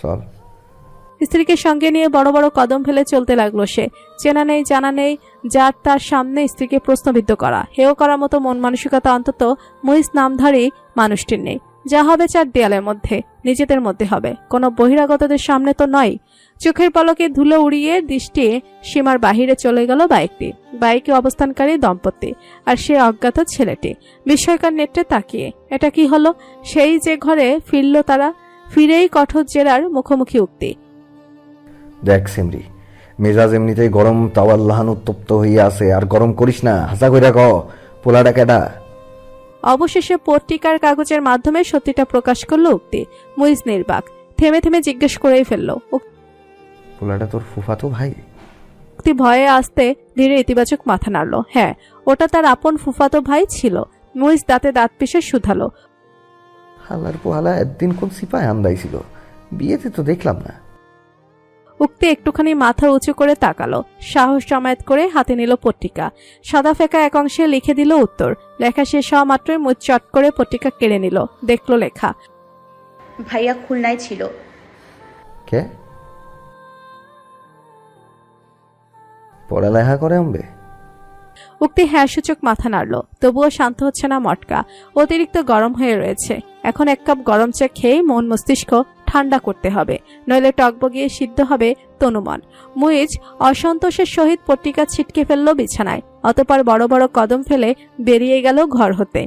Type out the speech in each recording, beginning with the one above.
চল। স্ত্রীকে সঙ্গে নিয়ে বড় বড় কদম ফেলে চলতে লাগলো সে। চেনা নেই জানা নেই যার তার সামনে স্ত্রীকে প্রশ্নবিদ্ধ করা, হেয় করার মতো মন মানসিকতা অন্তত মুইজ নামধারী মানুষটির নেই। যা হবে চার দেয়ালের মধ্যে, নিজেদের মধ্যে হবে, কোনো বহিরাগতদের সামনে তো নয়। চোখের পলকে ধুলো উড়িয়ে দৃষ্টি সীমার বাহিরে চলে গেল বাইকটি। বাইকে অবস্থানকারী দম্পতি আর সে অজ্ঞাত ছেলেটি বিস্ময়কর নেত্রে তাকিয়ে। এটা কি হলো? সেই যে ঘরে ফিরল তারা, ফিরেই কঠোর জেরার মুখোমুখি উক্তি। দেখ সিমরি, মেজাজ এমনিতেই গরম, তাও আল্লাহান উত্তপ্ত হইয়া আছে, আর গরম করিস না। হাসা কইরা ক, পোলাটা কেডা? অবশেষে পত্রিকার কাগজের মাধ্যমে সত্যিটা প্রকাশ করলো উক্তি। মুইজ নির্বাক, থেমে থেমে জিজ্ঞেস করেই ফেলল। পোলাটা তোর ফুফাতো ভাই? উক্তি ভয়ে আসতে ধীরে ইতিবাচক মাথা নাড়ল। হ্যাঁ, ওটা তার আপন ফুফাতো ভাই ছিল। মুইজ দাঁতে দাঁত পিষে শুধালো। হালার পোহালা একদিন কোন সিপায় আন্দাইছিল, বিয়েতে তো দেখলাম না। উক্তি একটুখানি মাথা উঁচু করে তাকালো, সাহস জমায়েত করে হাতে নিল পত্রিকা। সাদা ফেকা এক অংশে লিখে দিল উত্তর। লেখা শেষ হওয়া মাত্রই মুখ চট করে পত্রিকা কেড়ে নিল। দেখলো লেখা, ভাইয়া খুলনায় ছিল। কে? পড়ালেখা করে আনবে? উক্তি হ্যাঁ সূচক মাথা নাড়ল, তবুও শান্ত হচ্ছে না মটকা। অতিরিক্ত গরম হয়ে রয়েছে। এখন এক কাপ গরম চা খেয়ে মন মস্তিষ্ক ঠান্ডা করতে হবে, নইলে টকবগিয়ে সিদ্ধ হবে তনুমন। মুইজ অসন্তোষের সহিত পট্টিকা ছিটকে ফেলল বিছানায়, অতঃপর বড় বড় কদম ফেলে বেরিয়ে গেল ঘর হতে।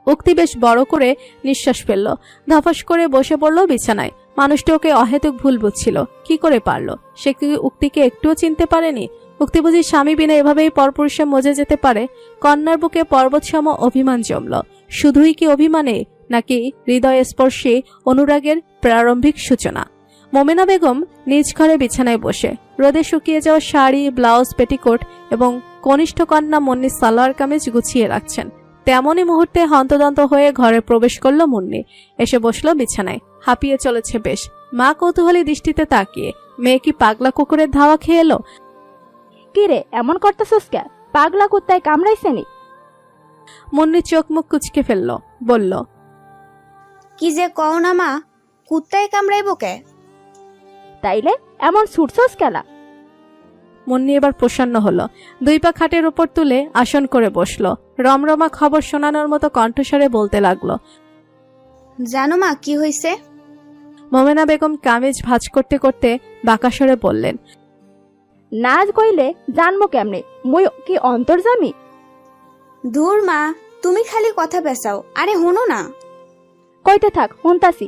উক্তি বেশ বড় করে নিঃশ্বাস ফেলল, ধপাস করে বসে পড়ল বিছানায়। মানুষটি ওকে অহেতুক ভুল বুঝছিল। কি করে পারল? সে কি উক্তিকে একটুও চিনতে পারেনি? উক্তি বুঝি স্বামী বিনা এভাবেই পরপুরুষে মজে যেতে পারে? কন্যার বুকে পর্বতসম অভিমান জমল। শুধুই কি অভিমানে, নাকি হৃদয় স্পর্শী অনুরাগের প্রারম্ভিক সূচনা? মোমেনা বেগম নিজ ঘরে বিছানায় বসে রোদে শুকিয়ে যাওয়া শাড়ি, ব্লাউজ, পেটিকোট এবং কনিষ্ঠ কন্যা মুন্নি সালোয়ার কামিজ গুছিয়ে রাখছেন। তেমনই মুহূর্তে হন্তদন্ত হয়ে ঘরে প্রবেশ করল মুন্নি। এসে বসল বিছানায়, হাঁপিয়ে চলেছে বেশ। মা কৌতূহলী দৃষ্টিতে তাকিয়ে, মেয়ে কি পাগলা কুকুরের ধাওয়া খেয়ে এলো? কি রে এমন করতেছস কে? পাগলা কুত্তায় কামড়াইছে নি? মুন্নি চোখ মুখ কুচকে ফেলল, বলল, কি যে কও না মা, কুত্তায় কামড়াইব কে? তাইলে এমন ছুটছস কেলা? মুন্নি এবার প্রসন্ন হলো, দুই পা খাটের উপর তুলে আসন করে বসলো। রমরমা খবর শোনানোর মতো কণ্ঠস্বরে বলতে লাগলো। জানো মা কি হয়েছে? মোমেনা বেগম কামিজ ভাঁজ করতে করতে বাঁকাস্বরে বললেন, নাচ কইলে জানবো কেমনে? মুই কি অন্তর্জামি? ধুর মা, তুমি খালি কথা পেছাও। আরে হনো না। কইতে থাক, হুনতাসি।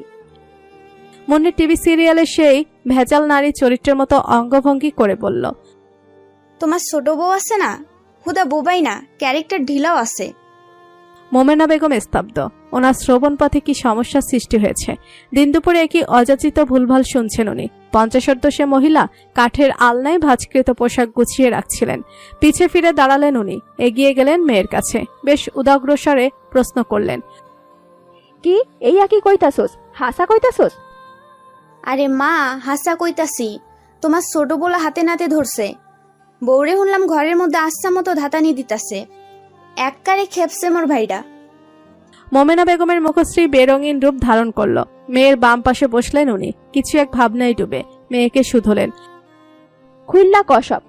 মুন্নি টিভি সিরিয়ালে সেই ভেজাল নারী চরিত্রের মতো অঙ্গভঙ্গি করে বলল, তোমার ছোট বউ আছে না, হুদা বোবাই না, ক্যারেক্টার ঢিলাও আছে। মোমেনা বেগম স্তব্ধ। ওনার শ্রবণ পথে কি সমস্যার সৃষ্টি হয়েছে? দিন দুপুরে একই অযাচিত ভুলভাল শুনছেন উনি। 50 সে মহিলা কাঠের আলনায় ভাঁজকৃত পোশাক গুছিয়ে রাখছিলেন। পিছে ফিরে দাঁড়ালেন উনি, এগিয়ে গেলেন মেয়ের কাছে, বেশ উদাগ্রস্বরে প্রশ্ন করলেন, কি এই কি কইতাছস? হাসা কইতাছস? আরে মা, হাসা কইতাছি। তোমার ছোট বলা হাতে নাতে ধরছে। বউরে শুনলাম ঘরের মধ্যে আচ্ছা মতো ধাতানি দিতাছে। এককারে খেপছে মোর ভাইরা। মোমেনা বেগমের মুখশ্রী বেরঙিন রূপ ধারণ করল। মেয়ের বাম পাশে বসলেন উনি, কিছু এক ভাবনায় ডুবে। মেয়েকে শুধলেন, খুইল্লা কসব।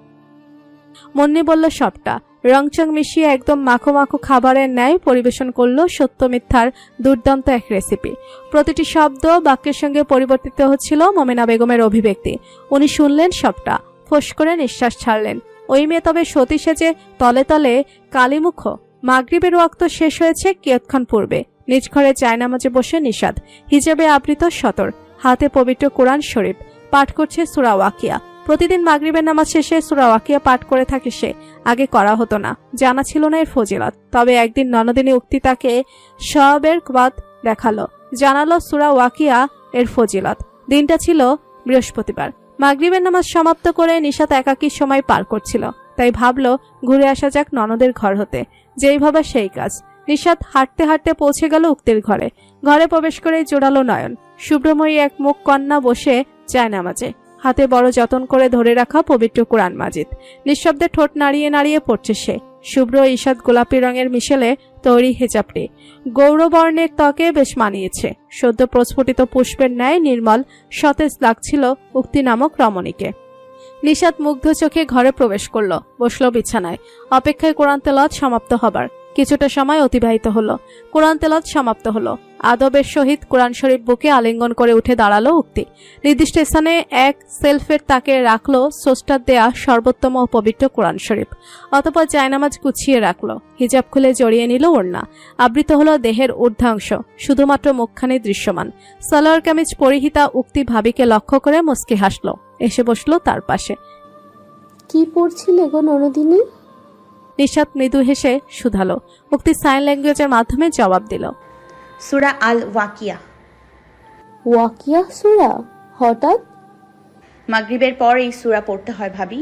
মুন্নি বলল সবটা। রংচং মিশিয়ে একদম মাখো মাখো খাবারের ন্যায় পরিবেশন করলো সত্য মিথ্যার দুর্দান্ত এক রেসিপি। প্রতিটি শব্দ বাক্যের সঙ্গে পরিবর্তিত হচ্ছিল মোমেনা বেগমের অভিব্যক্তি। উনি শুনলেন সবটা, ফোঁস করে নিঃশ্বাস ছাড়লেন। ওই মেয়ে তবে সতী সেজে তলে তলে কালীমুখ। মাগরিবের ওয়াক্ত শেষ হয়েছে কিয়ৎক্ষণ পূর্বে। নিজ ঘরে জায়নামাজে বসে নিষাদ, হিজাবে আবৃত সতর, হাতে পবিত্র কোরআন শরীফ, পাঠ করছে সূরা ওয়াকিয়া। প্রতিদিন মাগরিবের নামাজ শেষে সূরা ওয়াকিয়া পাঠ করে থাকে সে। আগে করা হতো না, জানা ছিল না এর ফজিলত। তবে একদিন ননদিনী উক্তি তাকে সওয়াবের বাত দেখালো, জানালো সূরা ওয়াকিয়া এর ফজিলত। দিনটা ছিল বৃহস্পতিবার। মাগরিবের নামাজ সমাপ্ত করে নিশাত একাকী সময় পার করছিল, তাই ভাবলো ঘুরে আসা যাক ননদের ঘর হতে। যেইভাবে সেই কাজ। নিশাত হাঁটতে হাঁটতে পৌঁছে গেল উক্তির ঘরে। ঘরে প্রবেশ করেই জোড়ালো নয়ন। শুভ্রময়ী এক মুখ কন্যা বসে যায় নামাজে, হাতে বড় যতন করে ধরে রাখা পবিত্র কোরআন মাজিদ। নিঃশব্দে ঠোঁট নাড়িয়ে নাড়িয়ে পড়ছে সে। শুভ্র ঈষৎ গোলাপি রঙের মিশেলে তৈরি হেজাবটি গৌরবর্ণের ত্বকে বেশ মানিয়েছে। সদ্য প্রস্ফুটিত পুষ্পের ন্যায় নির্মল সতেজ লাগছিল উক্তি নামক রমণীকে। নিশাত মুগ্ধ চোখে ঘরে প্রবেশ করল, বসল বিছানায়। অপেক্ষায় কোরআন তেলাওয়াত সমাপ্ত হবার কিছুটা সময় অতিবাহিত হলো। কোরআন তেলাওয়াত সমাপ্ত হলো। আদবের সহিত কোরআন শরীফ বুকে আলিঙ্গন করে উঠে দাঁড়ালো উক্তি। নির্দিষ্ট স্থানে এক সেলফের তাকে রাখলো স্রষ্টার দেয়া সর্বোত্তম ও পবিত্র কোরআন শরীফ। অতঃপর জায়নামাজ গুছিয়ে রাখলো। হিজাব খুলে জড়িয়ে নিল ওড়না। আবৃত হলো দেহের ঊর্ধ্বাংশ, শুধুমাত্র মুখখানি দৃশ্যমান। সালোয়ার কামিজ পরিহিতা উক্তি ভাবিকে লক্ষ্য করে মুচকি হাসলো। এসে বসলো তার পাশে। কি পড়ছিলে গো ননদিনী? নিশাত মৃদু হেসে শুধালো। উক্তি সাইন ল্যাঙ্গুয়েজের মাধ্যমে জবাব দিল। সূরা আল ওয়াকিয়া। ওয়াকিয়া সূরা? হঠাৎ? মাগরিবের পর এই সূরা পড়তে হয় ভাবি,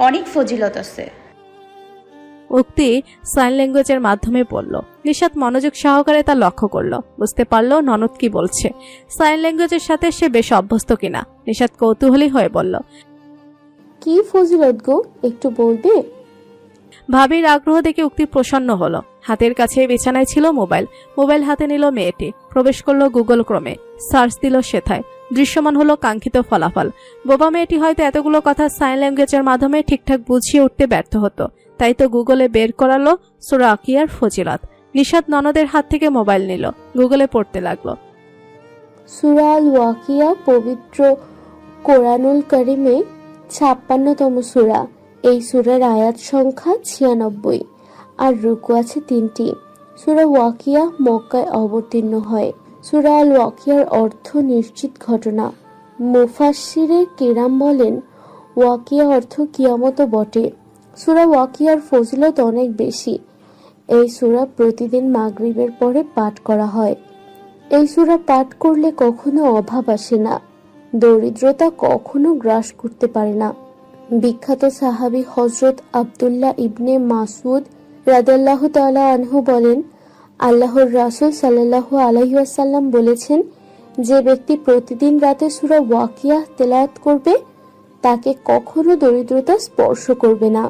অনেক ফজিলত আছে। উক্তি সাইন ল্যাঙ্গুয়েজের মাধ্যমে বলল। নিশাত মনোযোগ সহকারে তা লক্ষ্য করলো। বুঝতে পারলো ননদ কি বলছে। সাইন ল্যাঙ্গুয়েজের সাথে সে বেশ অভ্যস্ত কিনা। নিশাত কৌতূহলী হয়ে বলল, কি ফজিলত গো, একটু বলবে? ভাবির আগ্রহ দেখে উক্তি প্রসন্ন হলো। হাতের কাছে বিছানায় ছিল মোবাইল। মোবাইল হাতে নিল মেয়েটি। প্রবেশ করলো গুগল ক্রোমে। সার্চ দিল সেথায়। দৃশ্যমান হলো কাঙ্ক্ষিত ফলাফল। বোবা মেয়েটি হয়তো এতগুলো কথা সাইন ল্যাঙ্গুয়েজের মাধ্যমে ঠিকঠাক বুঝিয়ে উঠতে ব্যর্থ হতো। তাই তো গুগলে বের করালো সূরা ওয়াকিয়ার ফজিলত। নিশাত ননদের হাত থেকে মোবাইল নিল। গুগলে পড়তে লাগলো। সূরা আল ওয়াকিয়া পবিত্র কোরআনুল কারিমে 56তম সূরা। এই সূরার আয়াত সংখ্যা 96 আর রুকু আছে 3টি। সূরা ওয়াকিয়া মক্কায় অবতীর্ণ হয়। সূরা আল ওয়াকিয়ার অর্থ নিশ্চিত ঘটনা। মুফাসসিরে কিরাম বলেন, ওয়াকিয়া অর্থ কিয়ামত বটে। সূরা ওয়াকিয়ার ফজিলত অনেক বেশি। এই সূরা প্রতিদিন মাগরিবের পরে পাঠ করা হয়। এই সূরা পাঠ করলে কখনো অভাব আসে না, দরিদ্রতা কখনো গ্রাস করতে পারে না। বিখ্যাত সাহাবী হযরত আব্দুল্লাহ ইবনে মাসউদ রাদিয়াল্লাহু তাআলা আনহু বলেন, আল্লাহর রাসূল সাল্লাল্লাহু আলাইহি ওয়াসাল্লাম বলেছেন, যে ব্যক্তি প্রতিদিন রাতে সূরা ওয়াকিয়া তেলাওয়াত করবে তাকে কখনো দরিদ্রতা স্পর্শ করবে না।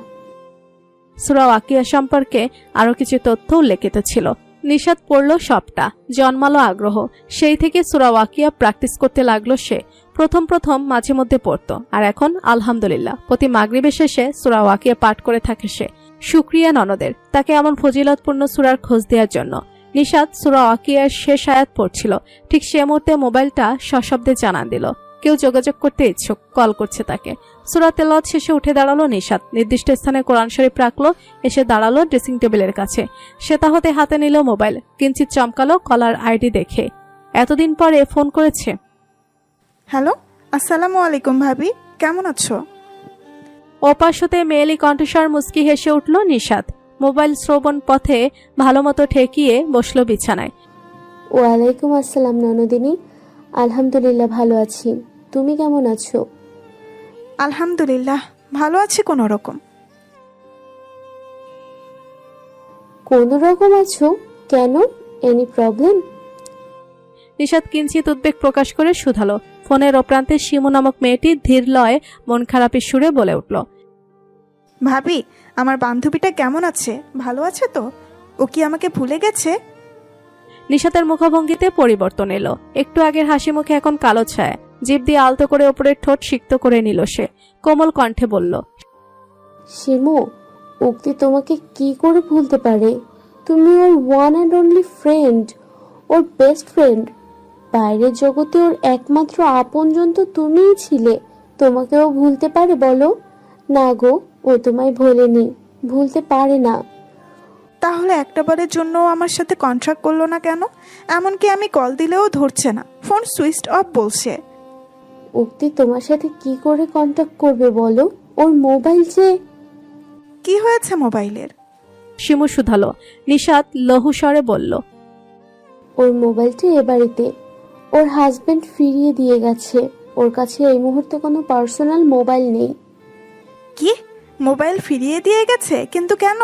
সূরা ওয়াকিয়া সম্পর্কে আরো কিছু তথ্য উল্লেখিত ছিল। নিশাত পড়ল সবটা। জন্মালো আগ্রহ। সেই থেকে সূরা ওয়াকিয়া প্র্যাকটিস করতে লাগলো সে। প্রথম মাঝে মধ্যে পড়তো, আর এখন আলহামদুলিল্লাহ প্রতি মাগরিবের শেষে সূরা ওয়াকিয়া পাঠ করে থাকে সে। শুকরিয়া ননদের, তাকে এমন ফজিলতপূর্ণ সূরার খোঁজ দেওয়ার জন্য। নিশাত সূরা ওয়াকিয়ার শেষ আয়াত পড়ছিল। ঠিক সে মুহূর্তে মোবাইলটা সশব্দে জানান দিল কেউ যোগাযোগ করতে ইচ্ছুক, কল করছে তাকে। সূরা তেলাওয়াত শেষে উঠে দাঁড়ালো নিশাত। নির্দিষ্ট স্থানে কোরআন শরীফ রাখলো। এসে দাঁড়ালো ড্রেসিং টেবিলের কাছে। সেটা হতে হাতে নিল মোবাইল। কিঞ্চিত চমকালো কলার আইডি দেখে। এতদিন পরে ফোন করেছে। হ্যালো, আসসালামু আলাইকুম ভাবি, কেমন আছো? ওপাশ হতে মেয়েলি কণ্ঠস্বর মুচকি হেসে উঠল নিশাত। মোবাইল শ্রবণ পথে ভালোমতো ঠেকিয়ে বসলো বিছানায়। ওয়ালাইকুম আসসালাম ননদিনী, আলহামদুলিল্লাহ ভালো আছি। তুমি কেমন আছো? আলহামদুলিল্লাহ ভালো আছি কোনো রকম। কোন রকম আছো? কেন? Any problem? নিশাত কিঞ্চিত উদ্বেগ প্রকাশ করে শুধালো। ফোনের অপ্রান্তে শিমু নামক মেয়েটি ধীর লয়ে মন খারাপের সুরে বলে উঠল, ভাবি, আমার বান্ধবীটা কেমন আছে? ভালো আছে তো? ও কি আমাকে ভুলে গেছে? নিশাতের মুখভঙ্গিতে পরিবর্তন এলো। একটু আগের হাসি মুখে এখন কালো ছায়া। জিভ দিয়ে আলতো করে ওপরের ঠোঁট সিক্ত করে নিল সে। কোমল কণ্ঠে বলল, শিমু, উক্তি তোমাকে কি করে ভুলতে পারে? তুমি ওর ওয়ান অ্যান্ড অনলি ফ্রেন্ড, ওর বেস্ট ফ্রেন্ড। বাইরের জগতে ওর একমাত্র আপনজন তো তুমিই ছিলে। তোমাকেও ভুলতে পারে বলো? না গো, ও তোমায় ভোলেনি, ভুলতে পারে না। তাহলে একটাবারের জন্য আমার সাথে কন্ট্রাক্ট করলো না কেন? এমনকি আমি কল দিলেও ধরছে না, ফোন সুইচড অফ বলছে। উক্তি তোমার সাথে কি করে কন্ট্যাক্ট করবে বলো? ওর মোবাইল যে। কি হয়েছে মোবাইলের? শিমু শুধালো। নিশাত লহু স্বরে বলল, ওর মোবাইলটা এ বাড়িতে ওর হাজবেন্ড ফিরিয়ে দিয়ে গেছে। ওর কাছে এই মুহূর্তে কোনো পার্সোনাল মোবাইল নেই। কি? মোবাইল ফিরিয়ে দিয়ে গেছে? কিন্তু কেন?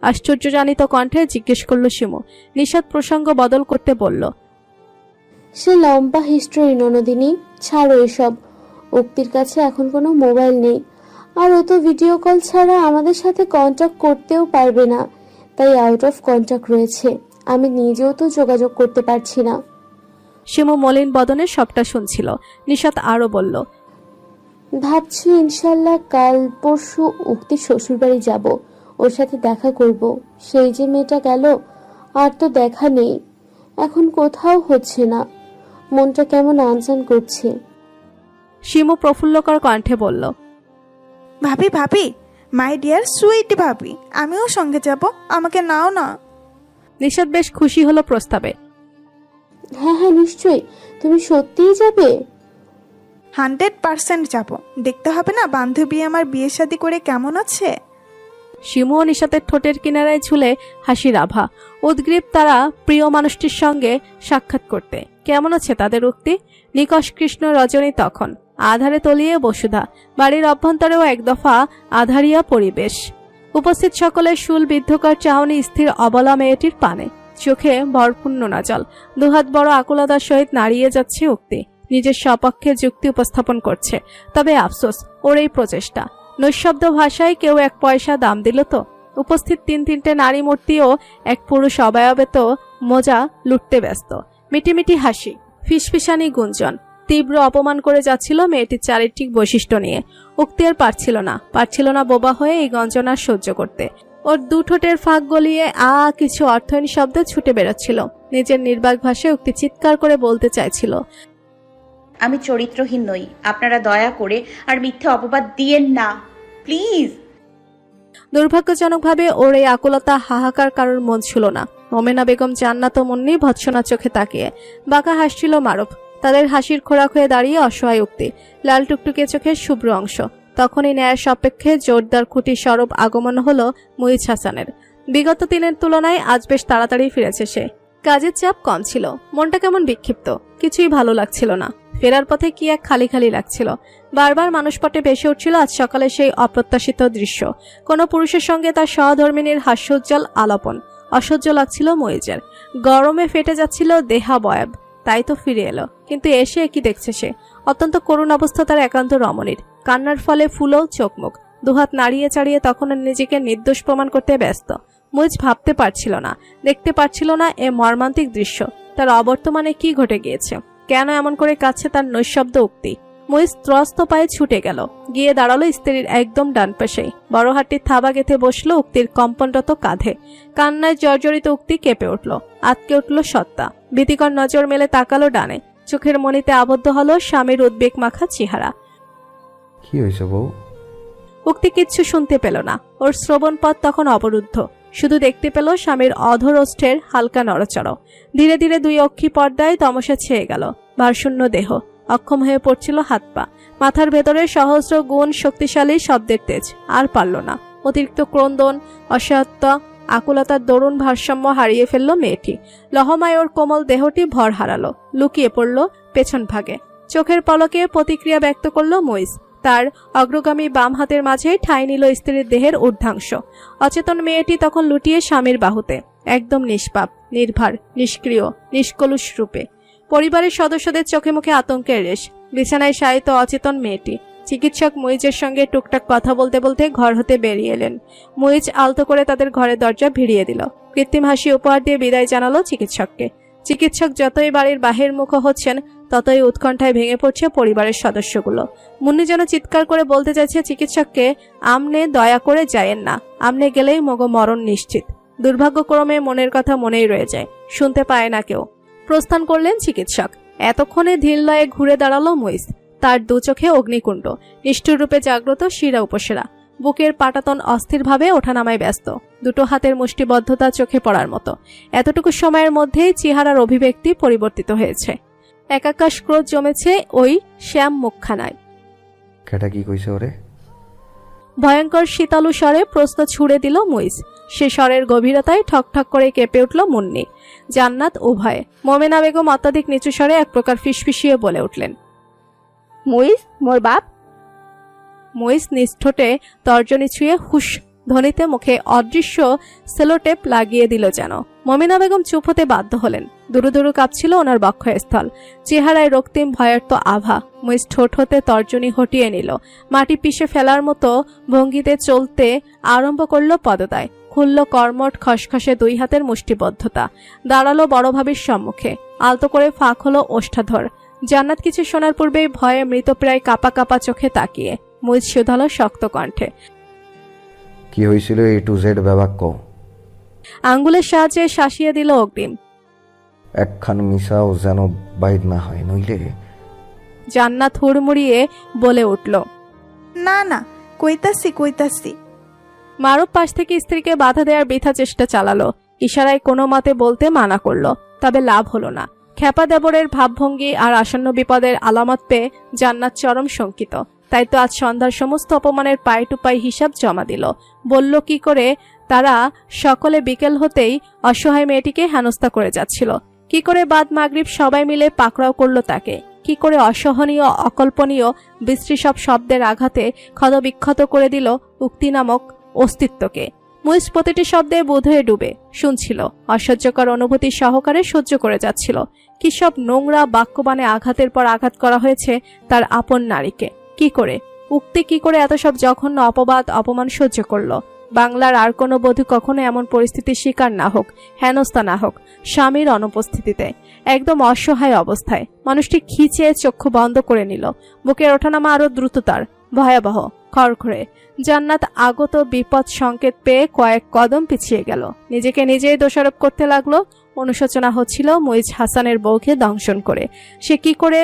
আশ্চর্যজনিত কণ্ঠে জিজ্ঞেস করল শিমু। নিশাত প্রসঙ্গ বদল করতে বলল, সে লম্বা হিস্ট্রি ননদিনী, ছাড়ো এসব। উক্তির কাছে এখন কোনো মোবাইল নেই। আর ও তো ভিডিও কল ছাড়া আমাদের সাথে কন্ট্যাক্ট করতেও পারবে না, তাই আউট অফ কন্ট্যাক্ট রয়েছে। আমি নিজেও তো যোগাযোগ করতে পারছি না। শিমু মলিন বদনে সবটা শুনছিল। নিশাত আরো বলল, ভাবছি ইনশাল্লাহ কাল পরশু উক্তির শ্বশুরবাড়ি যাব, ওর সাথে দেখা করব। সেই যে মেয়েটা গেল, আর তো দেখা নেই, এখন কোথাও হচ্ছে না, মনটা কেমন আনচান করছে। শিমু প্রফুল্লকর কণ্ঠে বলল, ভাবি ভাবি, মাই ডিয়ার সুইট ভাবি, আমিও সঙ্গে যাব, আমাকে নাও না। নিশাত বেশ খুশি হলো প্রস্তাবে। হ্যাঁ হ্যাঁ নিশ্চয়ই, তুমি সত্যিই যাবে? 100% যাব। দেখতে হবে না বান্ধবী আমার বিয়ে শাদী করে কেমন আছে। শিমু ও নিশাতের ঠোঁটের কিনারায় ঝুলে হাসির আভা। উদ্গ্রীব তারা প্রিয় মানুষটির সঙ্গে সাক্ষাৎ করতে। কেমন আছে তাদের উক্তি? নিকষ কৃষ্ণ রজনী তখন আধারে তলিয়ে বসুধা। বাড়ির অভ্যন্তরেও এক দফা আধারিয়া পরিবেশ। উপস্থিত সকলের শুল বিদ্ধকর চাহনি স্থির অবলা মেয়েটির পানে, চোখে ভরপূর্ণ নাজল। দুহাত বড় আকুলতার সহিত নাড়িয়ে যাচ্ছে উক্তি, নিজের সপক্ষে যুক্তি উপস্থাপন করছে। তবে আফসোস ওর এই প্রচেষ্টা। নৈশব্দ ভাষায় কেউ 1 পয়সা দাম দিল তো? উপস্থিত 3-3টে নারী মূর্তিও এক পুরুষ অবয়বে তো মজা লুটতে ব্যস্ত। মিটিমিটি হাসি, ফিসফিসানি গুঞ্জন তীব্র অপমান করে যাচ্ছিল মেয়েটির চারিত্রিক বৈশিষ্ট্য নিয়ে। উক্তি আর পারছিল না বোবা হয়ে এই গঞ্জনা সহ্য করতে। ওর 2 ঠোঁটের ফাঁক গলিয়ে কিছু অর্থহীন শব্দ ছুটে বেরোচ্ছিল। নিজের নির্বাক ভাষায় উক্তি চিৎকার করে বলতে চাইছিল, আমি চরিত্রহীন নই, আপনারা দয়া করে আর মিথ্যে অপবাদ দিয়েন না প্লিজ। দুর্ভাগ্যজনকভাবে ওর এই আকুলতা হাহাকার কারোর মন ছিল না। মোমেনা বেগম জান্নাত মুন্নি ভৎসনা চোখে তাকিয়ে বাঁকা হাসছিল মারুফ। তাদের হাসির খোরাক হয়ে দাঁড়িয়ে অসহায় উক্তি, লাল টুকটুকে চোখের শুভ্র অংশ। তখনই ন্যায়ের সাপেক্ষে জোরদার খুঁটি স্বরূপ আগমন হলো মুইজ হাসানের। বিগত দিনের তুলনায় আজ বেশ তাড়াতাড়ি ফিরেছে সে। কাজের চাপ কম ছিল, মনটা কেমন বিক্ষিপ্ত, কিছুই ভালো লাগছিল না। ফেরার পথে কি এক খালি খালি লাগছিল। বারবার মানুষপটে ভেসে উঠছিল আজ সকালে সেই অপ্রত্যাশিত দৃশ্য। কোনো পুরুষের সঙ্গে তার সহধর্মিনীর হাস্যোজ্জ্বল আলাপন। অসহ্য লাগছিল মুইজের, গরমে ফেটে যাচ্ছিল দেহাবয়ব। তাই তো ফিরে এলো, কিন্তু এসে কি দেখছে সে? অত্যন্ত করুণ অবস্থা তার একান্ত রমণীর। কান্নার ফলে ফুলো চোখমুখ, দুহাত নাড়িয়ে চাড়িয়ে তখন নিজেকে নির্দোষ প্রমাণ করতে ব্যস্ত। মুইজ ভাবতে পারছিল না, দেখতে পারছিল না এ মর্মান্তিক দৃশ্য। তার অবর্তমানে কি ঘটে গিয়েছে, কেন এমন করে কাছে তার নৈশব্দ উক্তি। মুইজ ত্রস্ত পায়ে ছুটে গেল, গিয়ে দাঁড়ালো স্ত্রীর একদম ডান পাশেই। বড় হাটটির থাবা গেঁথে বসলো উক্তির কম্পনরত কাঁধে। কান্নায় জর্জরিত উক্তি কেঁপে উঠল, আতকে উঠল সত্তা। ভীতিকর নজর মেলে তাকালো ডানে, চোখের মনিতে আবদ্ধ হলো স্বামীর উদ্বেগ মাখা চেহারা। কি হয়েছে বউ? উক্তি কিচ্ছু শুনতে পেল না, ওর শ্রবণ পথ তখন অবরুদ্ধ। শুধু দেখতে পেল স্বামীর অধরোষ্ঠের হালকা নড়চড়। ধীরে ধীরে 2 অক্ষী পর্দায় তমসা ছেয়ে গেল। ভারশূন্য দেহ, অক্ষম হয়ে পড়ছিল হাত পা। মাথার ভেতরে সহস্র গুণ শক্তিশালী শব্দের তেজ। আর পারল না। অতিরিক্ত ক্রন্দন, অসহায়ত্ব, আকুলতার দরুণ ভারসাম্য হারিয়ে ফেলল মেয়েটি। লহমায় ওর কোমল দেহটি ভর হারালো, লুকিয়ে পড়ল পেছন ভাগে। চোখের পলকে প্রতিক্রিয়া ব্যক্ত করল মুইজ। তার অগ্রগামী বাম হাতের মাঝে ঠাঁই নিল স্ত্রীর দেহের ঊর্ধ্বাংশ। অচেতন মেয়েটি তখন লুটিয়ে স্বামীর বাহুতে, একদম নিষ্পাপ, নির্ভার, নিষ্ক্রিয়, নিষ্কলুষ রূপে। পরিবারের সদস্যদের চোখে মুখে আতঙ্কের রেশ। বিছানায় শায়িত অচেতন মেয়েটি। চিকিৎসক মুইজের সঙ্গে টুকটাক কথা বলতে বলতে ঘর হতে বেরিয়ে এলেন। মুইজ আলতো করে তাদের ঘরের দরজা ভিড়িয়ে দিল। কৃত্রিম হাসি উপহার দিয়ে বিদায় জানালো চিকিৎসককে। চিকিৎসক যতই বাড়ির বাহির্মুখ হচ্ছেন, ততই উৎকণ্ঠায় ভেঙে পড়ছে পরিবারের সদস্যগুলো। মুন্নি যেন চিৎকার করে বলতে চাইছে চিকিৎসককে, আমনে দয়া করে যায়েন না, আমনে গেলেই মগো মরণ নিশ্চিত। দুর্ভাগ্যক্রমে মনের কথা মনেই রয়ে যায়, শুনতে পায় না কেউ। প্রস্থান করলেন চিকিৎসক। এতক্ষণে ধীর লয়ে ঘুরে দাঁড়ালো মুইজ। তার 2 চোখে অগ্নিকুণ্ড, নিষ্ঠুর রূপে জাগ্রত শিরা উপশিরা। বুকের পাটাতন অস্থিরভাবে ওঠানামায় ব্যস্ত, 2 হাতের মুষ্টিবদ্ধতা চোখে পড়ার মতো। এতটুকু সময়ের মধ্যেই চেহারার অভিব্যক্তি পরিবর্তিত হয়েছে। একাকাশ ক্রোধ জমেছে ওই শ্যাম মুখখানায়। কেটা কি কইছে ওরে? ভয়ঙ্কর শীতালু স্বরে প্রশ্ন ছুড়ে দিল মুইজ। সে স্বরের গভীরতায় ঠকঠক করে কেঁপে উঠল মুন্নি, জান্নাত উভয়ে। মোমেনা বেগম অত্যাধিক নিচু স্বরে এক প্রকার ফিসফিসিয়ে বলে উঠলেন, মুইজ মোর বাপ। মুইজ নিষ্ঠোটে তর্জনী ছুঁয়ে হুশ ধ্বনিতে মুখে অদৃশ্য সেলোটেপ লাগিয়ে দিল যেন। মমিনা বেগম চুপ হতে বাধ্য হলেন। দুরু দুরু কাঁপছিল ওনার বক্ষস্থল, চেহারায় রক্তিম ভয়ের তো আভা। মুইজ ঠোঁট হতে তর্জনী হটিয়ে নিল, মাটি পিষে ফেলার মতো ভঙ্গিতে চলতে আরম্ভ করলো পদতায়। খুলল কর্মঠ খসখসে দুই হাতের মুষ্টিবদ্ধতা। দাঁড়ালো বড় ভাবির সম্মুখে, আলতো করে ফাঁক হলো ওষ্ঠাধর। জান্নাত কিছু শোনার পূর্বেই ভয়ে মৃতপ্রায় কাপা কাপা চোখে তাকিয়ে মুইজ শুধালো শক্ত কণ্ঠে, কি হয়েছিল A to Z ব্যাবাক্য? আঙ্গুলের সাহায্যে শাসিয়ে দিল অগ্রিম। একখান মিশাও যেন বাইর না হয়, নইলে। জান্নাত হুড়মুড়িয়ে বলে উঠল, না না, কইতাছি। মারুফ পাশ থেকে স্ত্রীকে বাধা দেওয়ার বৃথা চেষ্টা চালালো, ইশারায় কোনো মতে বলতে মানা করলো, তবে লাভ হলো না। খ্যাপা দেবরের ভাবভঙ্গি আর আসন্ন বিপদের আলামত পেয়ে জান্নাত চরম শঙ্কিত। তাই তো আজ সন্ধ্যার সমস্ত অপমানের পাই টু পাই হিসাব জমা দিল। বলল কি করে তারা সকলে বিকেল হতেই অসহায় মেয়েটিকে হেনস্থা করে যাচ্ছিল, কি করে বাদ মাগরিব সবাই মিলে পাকড়াও করলো তাকে, কি করে অসহনীয় অকল্পনীয় বিশ্রী সব শব্দের আঘাতে ক্ষতবিক্ষত করে দিল উক্তি নামক অস্তিত্বকে। মুইজ প্রতিটি শব্দে বোধ হয়ে ডুবে শুনছিল, অসহ্যকর অনুভূতি সহকারে সহ্য করে যাচ্ছিল। কি সব নোংরা বাক্যবাণে আঘাতের পর আঘাত করা হয়েছে তার আপন নারীকে। কি করে উক্তি, কি করে এত সব জঘন্য অপবাদ অপমান সহ্য করলো। বাংলার আর কোনো বধূ কখনো এমন পরিস্থিতির শিকার না হোক, হেনস্থা না হোক স্বামীর অনুপস্থিতিতে। একদম অসহায় অবস্থায় মানুষটি খিচে চক্ষু বন্ধ করে নিল। বুকের ওঠানামা আরো দ্রুততার, ভয়াবহ, খড়খড়ে। জান্নাত আগত বিপদ সংকেত পেয়ে কয়েক কদম পিছিয়ে গেল, নিজেকে নিজেই দোষারোপ করতে লাগলো। অনুশোচনা হচ্ছিল মুইজ হাসানের বউকে দংশন করে সে কি করে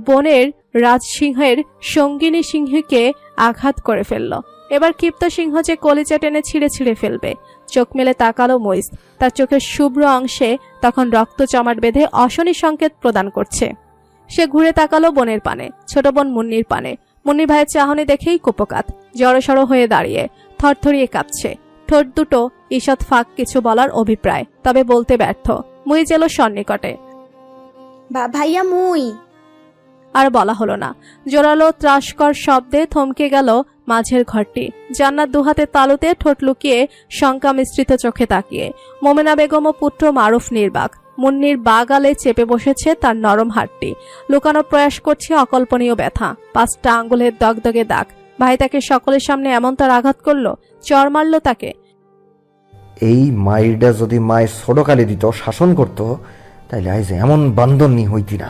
বনের রাজসিংহের সঙ্গিনী সিংহীকে আঘাত করে ফেলল। এবার ক্ষিপ্ত সিংহ যে কলিজা টেনে ছিঁড়ে ছিঁড়ে ফেলবে। চোখ মেলে তাকালো মুইজ, তার চোখের শুভ্র অংশে তখন রক্ত জমাট বেঁধে অশনি সংকেত প্রদান করছে। সে ঘুরে তাকালো বোনের পানে, ছোট বোন মুন্নির পানে। মুন্নি ভাইয়ের চাহনি দেখেই কুপকাত, জড়সড় হয়ে দাঁড়িয়ে থরথরিয়ে কাঁপছে। ঠোঁট দুটো ঈষৎ ফাঁক কিছু বলার অভিপ্রায়, তবে বলতে ব্যর্থ। মুইজ এলো সন্নিকটে। ভাইয়া মুই। আর বলা হলো না। জোরালো ত্রাসকর শব্দে থমকে গেল মাঝের ঘরটি। জান্নাত দুহাতে তালুতে ঠোঁট লুকিয়ে শঙ্কা মিশ্রিত চোখে তাকিয়ে। মোমেনা বেগম ও পুত্র মারুফ নির্বাক। মুন্নির বাগালে চেপে বসেছে তার নরম হাতটি, লুকানোর প্রয়াস করছে অকল্পনীয় ব্যথা। 5টা আঙ্গুলের দগদগে দাগ। ভাই তাকে সকলের সামনে এমন তার আঘাত করলো, চর মারল তাকে। এই মাইরটা যদি মায়ের ছোটকালে দিত, শাসন করতো, তাইলে আইজ এমন বান্দরনি হইতি না।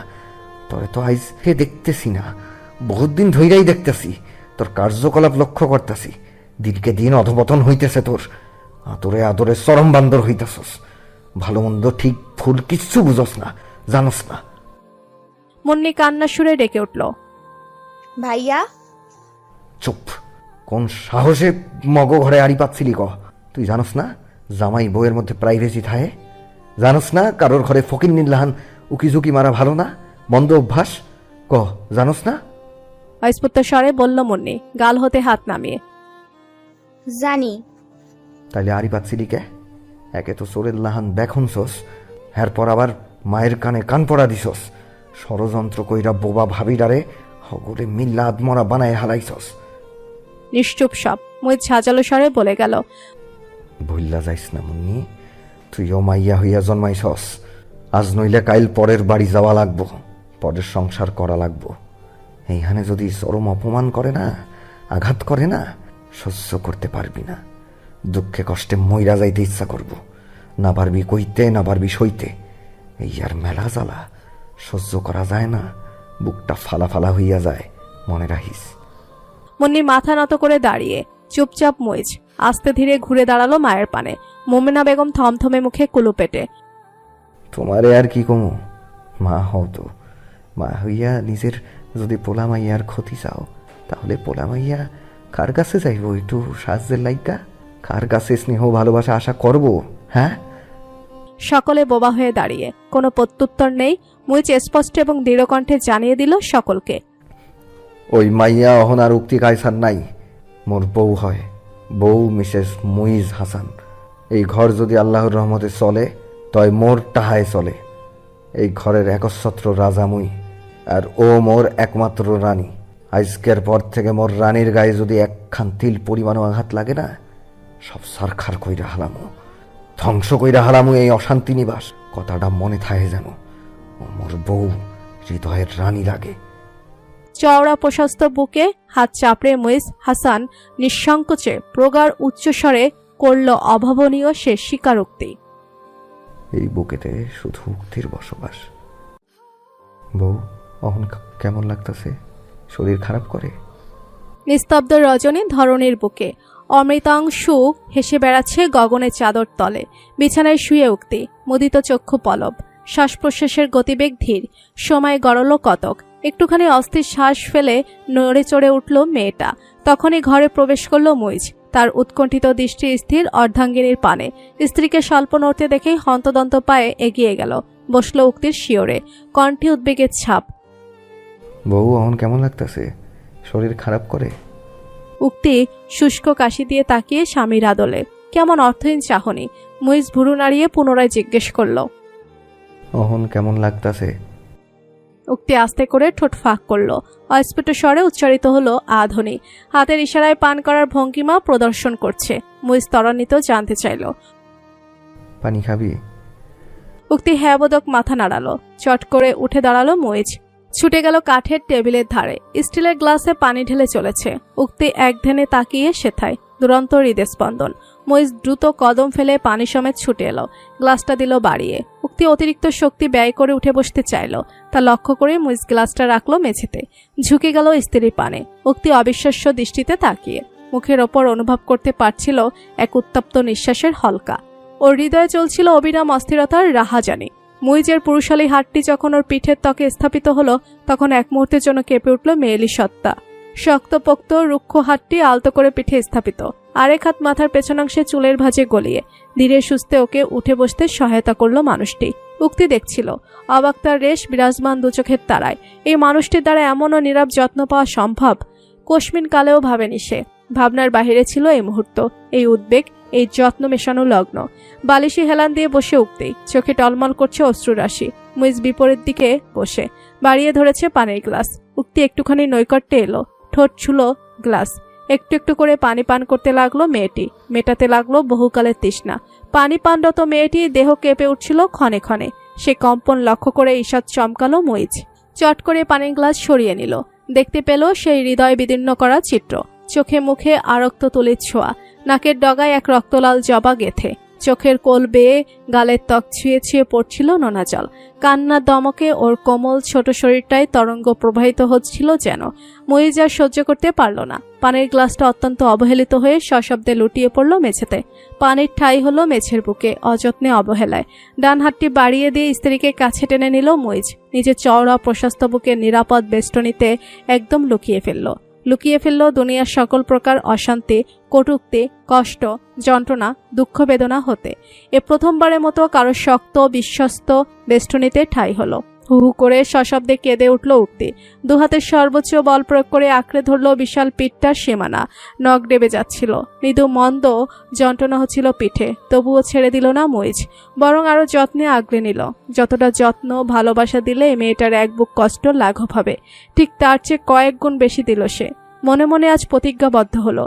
তবে তো আইজ হে দেখতেছি না, বহুত দিন ধইরাই দেখতেছি, তোর কার্যকলাপ লক্ষ্য করতেছি। দিনকে দিন অধপতন হইতেছে তোর। আদরে আদরে চরম বান্দর হইতেছস। ভালো মন্দ ঠিক ফুল কিচ্ছু বুঝস না, জানস না। মুন্নি কান্না সুরে ডেকে উঠল, ভাইয়া। চুপ! কোন সাহসে মগ ঘরে আড়ি পাচ্ছিলি ক? তুই জানস না জামাই বউয়ের মধ্যে প্রাইভেসি থাকে? জানস না কারোর ঘরে ফকির নির্লাহান উকিঝুঁকি মারা ভালো না, মন্দ অভ্যাস? ক জানস না? অস্ফুট স্বরে বলল মুন্নি, গাল হতে হাত নামিয়ে। জানি। তাইলে আড়ি পাচ্ছিলি কে? একে তো চোরের লাহান দেখনছস, এরপর আবার মায়ের কানে কান পড়া দিছস। ষড়যন্ত্র কইরা বোবা ভাবিরারে হগরে মিল্লা আদমরা বানায় হালাইছস। নিশ্চুপ সব। মুই ঝাঁঝালো স্বরে বলে গেল, ভুল্লা যাইস না মুন্নি, তুইও মাইয়া হইয়া জন্মাইছস। আজ নইলে কাইল পরের বাড়ি যাওয়া লাগবো, পরের সংসার করা লাগবো। এইখানে যদি চরম অপমান করে না, আঘাত করে না, সহ্য করতে পারবি না। দুঃখে কষ্টে মইরা যাইতে ইচ্ছা করব। না পারবি কইতে, না পারবি সইতে। এই আর মেলা জ্বালা, সহ্য করা যায় না, বুকটা ফালা ফালা হইয়া যায়, মনে রাখিস। মুন্নি মাথা নত করে দাঁড়িয়ে চুপচাপ। মুইজ আস্তে ধীরে ঘুরে দাঁড়ালো মায়ের পানে। মোমেনা বেগম থমথমে মুখে কুলু পেটে। তোমারে আর কি কমু, মা হও তো। মা হইয়া নিজের যদি পোলা মাইয়ার ক্ষতি চাও, তাহলে পোলা মাইয়া কার কাছে যাইব একটু সাহায্যের লাইগা? কার কাছে স্নেহ ভালোবাসা আশা করব? হ্যাঁ? সকলে বোবা হয়ে দাঁড়িয়ে, কোনো প্রত্যুত্তর নেই। মুইজ স্পষ্ট এবং দৃঢ় কণ্ঠে জানিয়ে দিল সকলকে, ওই মাইয়া অহন আর উক্তি কায়সার নাই, মোর বউ হয়, বউ মিসেস মুইজ হাসান। এই ঘর যদি আল্লাহর রহমতে চলে, তয় মোর টাহায় চলে। এই ঘরের একচ্ছত্র রাজা মুই, আর ও মোর একমাত্র রানী। আজকের পর থেকে মোর রানীর গায়ে যদি একখান তিল পরিমাণও আঘাত লাগে না, সব সারখার কইরা হালামো, ধ্বংস কইরা হারামু এই অশান্তি নিবাস। কথাটা মনে থাকে যেন, মোর বউ হৃদয়ের রানী লাগে। চওড়া প্রশস্ত বুকে হাত চাপড়ে মুইজ হাসান নিঃসংকোচে প্রগাঢ় উচ্চস্বরে করল অভাবনীয় সে স্বীকারোক্তি। এই বুকেতে শুধু উক্তির বসবাস। বউ, অহন কেমন লাগতেছে? শরীর খারাপ করে? নিস্তব্ধ রজনী ধরনের বুকে অমৃতাংশু হেসে বেড়াচ্ছে গগনের চাদর তলে। বিছানায় শুয়ে উক্তি, মুদিত চক্ষু পলব, শ্বাস প্রশ্বাসের গতিবেগ ধীর। সময় গড়ল কতক। একটুখানি অস্থির শ্বাস ফেলে নড়ে চড়ে উঠল মেয়েটা। তখনই ঘরে প্রবেশ করল মুইজ, তার উৎকণ্ঠিত দৃষ্টি স্থির অর্ধাঙ্গিনীর পানে। স্ত্রীকে স্বল্প নড়তে দেখেই হন্তদন্ত পায়ে এগিয়ে গেল, বসল উক্তির শিওরে, কণ্ঠে উদ্বেগের ছাপ। বউ, অহন কেমন লাগতেছে? শরীর খারাপ করে? উক্তি শুষ্ক কাশি দিয়ে তাকিয়ে স্বামীর আদলে। কেমন অর্থহীন চাহনি। মুইজ ভুরু নাড়িয়ে পুনরায় জিজ্ঞেস করল, অহন কেমন লাগতাছে? উক্তি আস্তে করে ঠোঁট ফাঁক করল। অস্ফুট স্বরে উচ্চারিত হলো আধুনি। হাতের ইশারায় পান করার ভঙ্গিমা প্রদর্শন করছে। মুইজ ত্বরান্বিত জানতে চাইল, পানি খাবি? উক্তি হ্যাবোদক মাথা নাড়ালো। চট করে উঠে দাঁড়ালো মুইজ, ছুটে গেল কাঠের টেবিলের ধারে। স্টিলের গ্লাসে পানি ঢেলে চলেছে। উক্তি এক ধ্যানে তাকিয়ে সেথায়, দুরন্ত হৃদস্পন্দন। মুইজ দ্রুত কদম ফেলে পানি সমেত ছুটে এলো, গ্লাসটা দিল বাড়িয়ে। উক্তি অতিরিক্ত শক্তি ব্যয় করে উঠে বসতে চাইল। তা লক্ষ্য করে মুইজ গ্লাসটা রাখলো মেঝেতে, ঝুঁকে গেল স্ত্রীর পানে। উক্তি অবিশ্বাস্য দৃষ্টিতে তাকিয়ে মুখের ওপর অনুভব করতে পারছিল এক উত্তপ্ত নিঃশ্বাসের হলকা। ওর হৃদয়ে চলছিল অবিরাম অস্থিরতার রাহাজানি। মুইজের পুরুষালী হাতটি যখন ওর পিঠের ত্বকে স্থাপিত হলো, তখন এক মুহূর্তের জন্য কেঁপে উঠল মেয়েলি সত্তা। শক্তপোক্ত রুক্ষ হাতটি আলতো করে পিঠে স্থাপিত, আরেক হাত মাথার পেছনাংশে চুলের ভাঁজে গলিয়ে ধীরে সুস্থে ওকে উঠে বসতে সহায়তা করলো মানুষটি। উক্তি দেখছিল, অবাক তার রেশ বিরাজমান দুচোখের তারায়। এই মানুষটির দ্বারা এমনও নীরব যত্ন পাওয়া সম্ভব কোশমিন কালেও ভাবেনি সে। ভাবনার বাহিরে ছিল এই মুহূর্ত, এই উদ্বেগ, এই যত্ন মেশানো লগ্ন। বালিশি হেলান দিয়ে বসে উক্তি, চোখে টলমল করছে অশ্রুরাশি। মুইজ বিপরীত দিকে বসে বাড়িয়ে ধরেছে পানির গ্লাস। উক্তি একটুখানি নৈকট্যে এলো, ঠোঁট ছুলো গ্লাস। একটু একটু করে পানি পান করতে লাগলো মেয়েটি। মেটাতে লাগলো বহুকালের তৃষ্ণা। পানি পানরত মেয়েটি দেহ কেঁপে উঠছিল ক্ষণে ক্ষণে। সে কম্পন লক্ষ্য করে ঈষৎ চমকালো মুইজ। চট করে পানির গ্লাস সরিয়ে নিল। দেখতে পেল সেই হৃদয় বিদীর্ণ করা চিত্র। চোখে মুখে আরক্ত তুলির ছোঁয়া, নাকের ডগায় এক রক্তলাল জবা গেথে। চোখের কোল বেয়ে গালের ত্বক ছুঁয়ে ছুঁয়ে পড়ছিল নোনা জল। কান্নার দমকে ওর কোমল ছোট শরীরটায় তরঙ্গ প্রবাহিত হচ্ছিল যেন। মুইজ আর সহ্য করতে পারল না। পানির গ্লাসটা অত্যন্ত অবহেলিত হয়ে সশব্দে লুটিয়ে পড়ল মেঝেতে। পানির ঠাই হলো মেঝের বুকে অযত্নে অবহেলায়। ডান হাতটি বাড়িয়ে দিয়ে স্ত্রীকে কাছে টেনে নিল মুইজ। নিজের চওড়া প্রশস্ত বুকে নিরাপদ বেষ্টনীতে একদম লুকিয়ে ফেলল দুনিয়ার সকল প্রকার অশান্তি, কটূক্তি, কষ্ট, যন্ত্রণা, দুঃখ বেদনা হতে। এ প্রথমবারের মতো কারো শক্ত বিশ্বস্ত বেষ্টনীতে ঠাঁই হলো। হু হু করে সশব্দে কেঁদে উঠল উক্তি। দুহাতের সর্বোচ্চ বল প্রয়োগ করে আঁকড়ে ধরল বিশাল পিঠটার সীমানা। নখ ডেবে যাচ্ছিল, মৃদু মন্দ যন্ত্রণা হচ্ছিল পিঠে। তবুও ছেড়ে দিল না মুইজ, বরং আরো যত্নে আগলে নিল। যতটা যত্ন ভালোবাসা দিলে মেয়েটার এক বুক কষ্ট লাঘব হবে, ঠিক তার চেয়ে কয়েক গুণ বেশি দিল সে। মনে মনে আজ প্রতিজ্ঞাবদ্ধ হলো,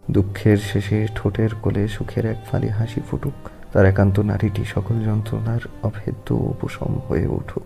দুঃখের শেষে ঠোঁটের কোলে সুখের এক ফালি হাসি ফুটুক, তার একান্ত নারীটি সকল যন্ত্রণার অভেদ্য উপশম হয়ে উঠুক।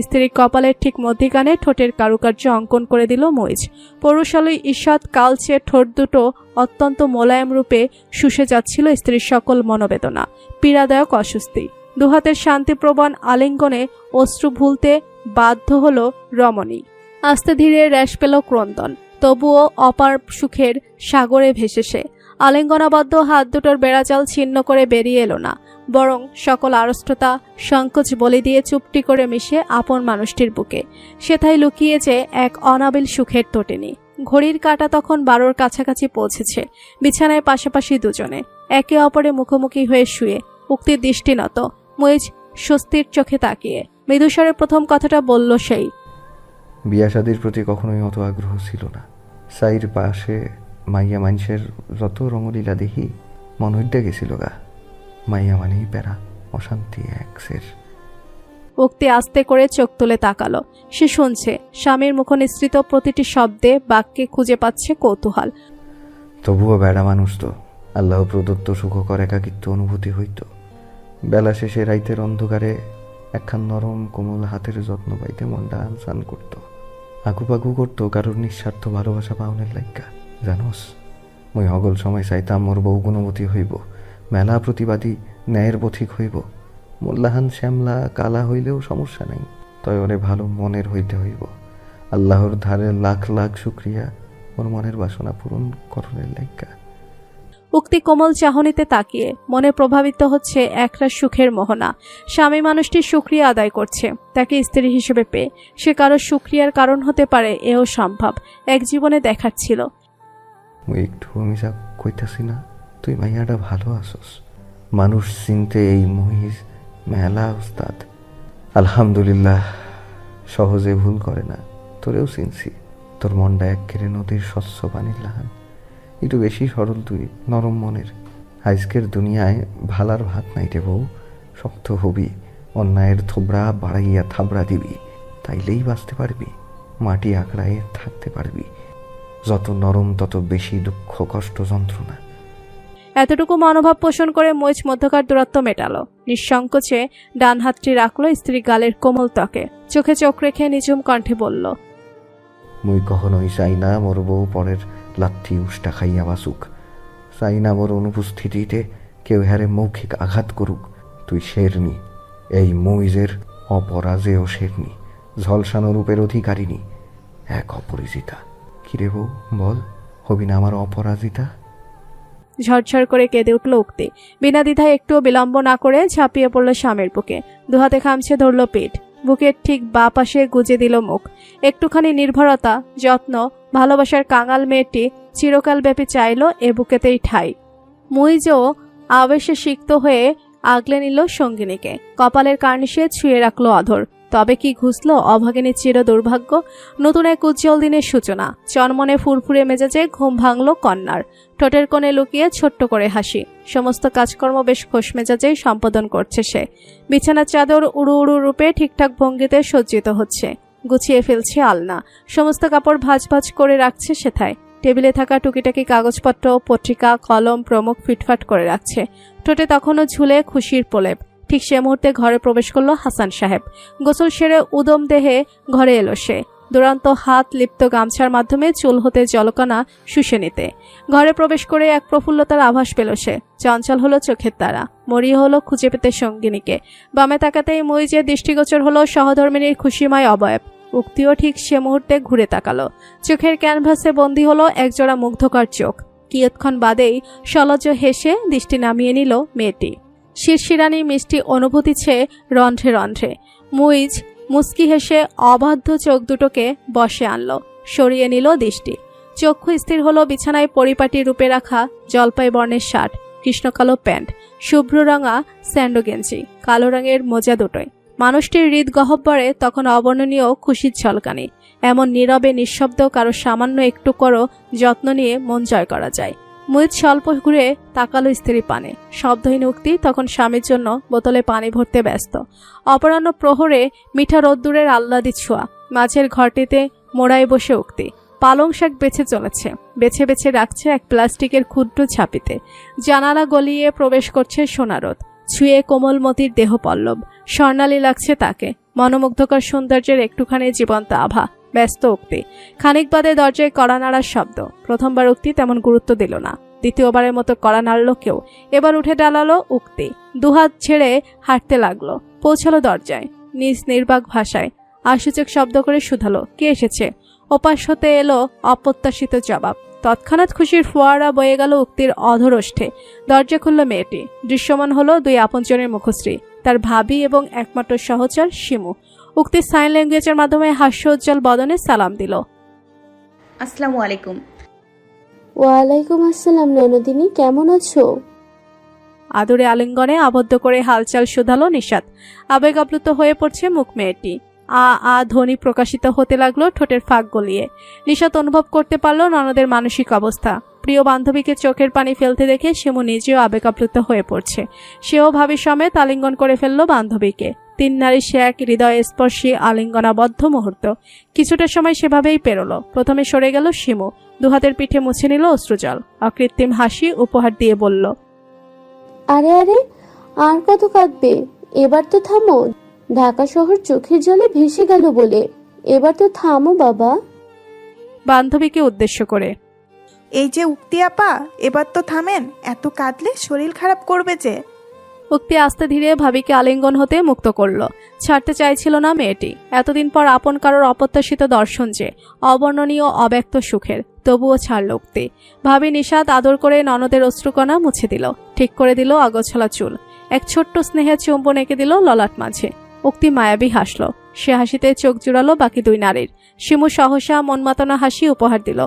স্ত্রীর কপালের ঠিক মধ্যিখানে ঠোঁটের কারুকার্য অঙ্কন করে দিল মুইজ। পৌরুষালী ঈষৎ কালচে ঠোঁট দুটো অত্যন্ত মোলায়েম রূপে শুষে যাচ্ছিল স্ত্রীর সকল মনোবেদনা, পীড়াদায়ক অস্বস্তি। দুহাতের শান্তিপ্রবণ আলিঙ্গনে অশ্রু ভুলতে বাধ্য হল রমণী। আস্তে ধীরে রেশ পেল ক্রন্দন, তবুও অপার সুখের সাগরে ভেসে সে। আলিঙ্গনাবদ্ধ হাত দুটোর বেড়াজাল ছিন্ন করে বেরিয়ে এলো না, বরং সকল আড়ষ্টতা সংকোচ বলি দিয়ে চুপটি করে মিশে আপন মানুষটির বুকে। সেথায় লুকিয়ে যে এক অনাবিল সুখের তোটেনি। ঘড়ির কাঁটা তখন 12র কাছাকাছি পৌঁছেছে। বিছানায় পাশাপাশি দুজনে একে অপরে মুখোমুখি হয়ে শুয়ে, উক্তির দৃষ্টিনত। মুইজ স্বস্তির চোখে তাকিয়ে মৃদুস্বরে প্রথম কথাটা বলল সেই, বিয়া শাদির প্রতি কখনোই অত আগ্রহ ছিল না। সাইর পাশে মাইয়া মানুষের যত রঙলীলা দেখি মন হইতে গেছিল গা। মাইয়া মানেই প্যারা, অশান্তি একসের। উক্তি আস্তে করে চোখ তুলে তাকালো। সে শুনছে, স্বামীর মুখনিসৃত প্রতিটি শব্দে বাক্যে খুঁজে পাচ্ছে কৌতূহল। তবুও বেড়া মানুষ তো, আল্লাহ প্রদত্ত সুখকর একাকিত্ব অনুভূতি হইত। বেলা শেষে রাইতের অন্ধকারে একখান নরম কোমল হাতের যত্ন পাইতে মনটা আনসান করত, আকুপাকু করতো কারোর নিঃস্বার্থ ভালোবাসা পাওনের লাইগা। জানোস, মুই অগল সময় চাইতাম মোর বউ গুণবতী হইব, মেলা প্রতিবাদী, ন্যায়ের পথিক হইব। মোল্লাহান শ্যামলা কালা হইলেও সমস্যা নাই, তয় ওরে ভালো মনের হইতে হইব। আল্লাহর ধারে লাখ লাখ শুক্রিয়া ওর মনের বাসনা পূরণ করণের লাইগা। উক্তি কোমল চাহনিতে তাকিয়ে মনে প্রভাবিত হচ্ছে একটা সুখের মোহনা। স্বামী মানুষটির শুকরিয়া আদায় করছে তাকে স্ত্রী হিসেবে পেয়ে। সে কারো শুকরিয়ার কারণ হতে পারে, এও সম্ভব। এক জীবনে দেখাচ্ছিল। মুই একটু মিশা কইতাছি না, তুই মাইয়াটা ভালো আসস। মানুষ চিনতে এই মহিষ মেলা উস্তাদ। আলহামদুলিল্লাহ, সহজে ভুল করে না। তোরেও চিনছি, তোর মনটা একেবারে নদীর স্বচ্ছ পানির লাহান। একটু বেশি সরল তুই, নরম মনের। আজকের দুনিয়ায় ভালার ভাত নাই রে বউ। শক্ত হবি, অন্যায়ের থোবড়া বাড়াইয়া থাবড়া দিবি, তাইলেই বাঁচতে পারবি, মাটি আঁকড়ায় থাকতে পারবি। যত নরম তত বেশি দুঃখ, কষ্ট, যন্ত্রণা। এতটুকু মনোভাব পোষণ করে মইজ মধ্যকার দূরত্ব মেটালো। নিঃসংকোচে ডান হাতটি রাখলো স্ত্রী গালের কোমল ত্বকে। চোখে চোখ রেখে নিঝুম কণ্ঠে বলল, মুই কখনোই চাই না মোর বউ পরের লাথি উষ্টা খাইয়া বাসুক। চাই না মোর অনুপস্থিতিতে কেউ হারে মৌখিক আঘাত করুক। তুই শেরনি, এই মইজের অপরাজেয় শেরনি, ঝলসানো রূপের অধিকারিণী, এক অপরিচিতা। কিরে বউ, বল, হবি না আমার অপরাজিতা? ঝরঝর করে কেঁদে উঠল উক্তি। বিনা দ্বিধায় একটুও বিলম্ব না করে ঝাঁপিয়ে পড়ল স্বামীর বুকে। দুহাতে খামছে ধরল পিঠ, বুকের ঠিক বা পাশে গুজে দিল মুখ। একটুখানি নির্ভরতা, যত্ন, ভালোবাসার কাঙাল মেয়েটি চিরকাল ব্যাপী চাইল এ বুকেতেই ঠাই। মুইজও আবেশে সিক্ত হয়ে আগলে নিল সঙ্গিনীকে। কপালের কার্নিশে ছুঁয়ে রাখলো অধর। তবে কি ঘুষল অভাগিনীর চির দুর্ভাগ্য। নতুন এক উজ্জ্বল দিনের সূচনা। চনমনে ফুরফুরে মেজাজে ঘুম ভাঙল কন্যার। ঠোঁটের কোণে লুকিয়ে ছোট্ট করে হাসি। সমস্ত কাজকর্ম বেশ খোশ মেজাজেই সম্পাদন করছে সে। বিছানার চাদর উড়ু উড়ু রূপে ঠিকঠাক ভঙ্গিতে সজ্জিত হচ্ছে। গুছিয়ে ফেলছে আলনা। সমস্ত কাপড় ভাঁজ ভাঁজ করে রাখছে সেথায়। টেবিলে থাকা টুকিটাকি কাগজপত্র, পত্রিকা, কলম প্রমুখ ফিটফাট করে রাখছে। ঠোঁটে তখনও ঝুলে খুশির প্রলেপ। ঠিক সে মুহূর্তে ঘরে প্রবেশ করল হাসান সাহেব। গোসল সেরে উদম দেহে ঘরে এলো সে। দুরন্ত হাত লিপ্ত গামছার মাধ্যমে চুল হতে জলকণা শুষে নিতে। ঘরে প্রবেশ করে এক প্রফুল্লতার আভাস পেল সে। চঞ্চল হলো চোখের তারা, মরিয়ে হলো খুঁজে পেতে সঙ্গিনীকে। বামে তাকাতেই মইজে দৃষ্টিগোচর হলো সহধর্মিনীর খুশিময় অবয়ব। উক্তিও ঠিক সে মুহূর্তে ঘুরে তাকালো। চোখের ক্যানভাসে বন্দী হলো একজোড়া মুগ্ধকর চোখ। কিয়ৎক্ষণ বাদেই সলজ্জ হেসে দৃষ্টি নামিয়ে নিল মেয়েটি। শিরশিরানি মিষ্টি অনুভূতি ছেয়ে রন্ধ্রে রন্ধ্রে। মুইজ মুস্কি হেসে অবাধ্য চোখ দুটোকে বসে আনলো, সরিয়ে নিল দৃষ্টি। চক্ষু স্থির হলো বিছানায় পরিপাটি রূপে রাখা জলপাই বর্ণের শার্ট, কৃষ্ণকালো প্যান্ট, শুভ্র রঙা স্যান্ডো গেঞ্জি, কালো রঙের মোজা দুটোয়। মানুষটির হৃদ গহ্বরে তখন অবর্ণনীয় খুশির ঝলকানি। এমন নীরবে নিঃশব্দ কারো সামান্য একটু করো যত্ন নিয়ে মন জয় করা যায়। মুইজ স্বল্প ঘুরে তাকালো স্ত্রী পানে। শব্দহীন উক্তি তখন স্বামীর জন্য বোতলে পানি ভরতে ব্যস্ত। অপরাহ্ন প্রহরে মিঠা রোদ্দুরের আহ্লাদি ছোঁয়া। মাঝের ঘরটিতে মোড়ায় বসে উক্তি পালং শাক বেছে চলেছে। বেছে বেছে রাখছে এক প্লাস্টিকের ক্ষুদ্র ঝাঁপিতে। জানালা গলিয়ে প্রবেশ করছে সোনারোদ। ছুঁয়ে কোমলমতির দেহ পল্লব। স্বর্ণালী লাগছে তাকে। মনোমুগ্ধকর সৌন্দর্যের একটুখানি জীবন্ত আভা। ব্যস্ত উক্তি। খানিক বাদে দরজায় কড়া নাড়ার শব্দ। প্রথমবার উক্তি তেমন গুরুত্ব দিল না। দ্বিতীয়বারের মতো কড়া নাড়ল কেউ। এবার উঠে দাঁড়ালো উক্তি। দুহাত ছেড়ে হাঁটতে লাগলো। পৌঁছালো দরজায়। নিজ নির্বাক ভাষায় আশূচক শব্দ করে শুধালো, কে এসেছে? ওপাশ হতে এলো অপ্রত্যাশিত জবাব। তৎক্ষণাৎ খুশির ফোয়ারা বয়ে গেল উক্তির অধরষ্ঠে। দরজা খুলল মেয়েটি। দৃশ্যমান হলো দুই আপনজনের মুখশ্রী, তার ভাবি এবং একমাত্র সহচর শিমু। উক্তি সাইন ল্যাঙ্গুয়েজের মাধ্যমে হাস্যোজ্জ্বল বদনে সালাম দিল। আসসালামু আলাইকুম। ওয়ালাইকুম আসসালাম ননদিনী, কেমন আছো? আদরে আলিঙ্গনে আবদ্ধ করে হালচাল শুধালো নিশাত। আবেগ আপ্লুত হয়ে পড়ছে মুখ মেয়েটি। আ আ ধ্বনি প্রকাশিত হতে লাগলো ঠোঁটের ফাঁক গলিয়ে। নিশাত অনুভব করতে পারল ননদের মানসিক অবস্থা। প্রিয় বান্ধবীকে চোখের পানি ফেলতে দেখে শিমু নিজেও আবেগাপ্লুত হয়ে পড়ছে। সেও ভাবির সমেত আলিঙ্গন করে ফেলল বান্ধবীকে। তিন নারী সে এক হৃদয় স্পর্শী আলিঙ্গনাবদ্ধ মুহূর্ত। কিছুটা সময় সেভাবেই পেরোলো। প্রথমে সরে গেল শিমু, দুহাতের পিঠে মুছে নিল অশ্রুজল, অকৃত্রিম হাসি উপহার দিয়ে বলল, আরে আরে, আর কত কাঁদবে? এবার তো থামো। ঢাকা শহর চোখের জলে ভেসে গেল বলে, এবার তো থামো বাবা। বান্ধবীকে উদ্দেশ্য করে, এই যে উক্তি আপা, এবার তো থামেন, এত কাঁদলে শরীর খারাপ করবে যে। উক্তি আস্তে ধীরে ভাবিকে আলিঙ্গন হতে মুক্ত করল। ছাড়তে চাইছিল না মেয়েটি। এতদিন পর আপন কারোর অপ্রত্যাশিত দর্শন যে অবর্ণনীয় অব্যক্ত সুখের, তবুও ছাড়ল উক্তি। ভাবি নিষাদ আদর করে ননদের অশ্রুকণা মুছে দিল, ঠিক করে দিল আগোছালা চুল, এক ছোট্ট স্নেহের চুম্বন এঁকে দিল ললাট মাঝে। উক্তি মায়াবী হাসল। সে হাসিতে চোখ জুড়ালো বাকি দুই নারীর। শিমু সহসা মনমাতানো হাসি উপহার দিল।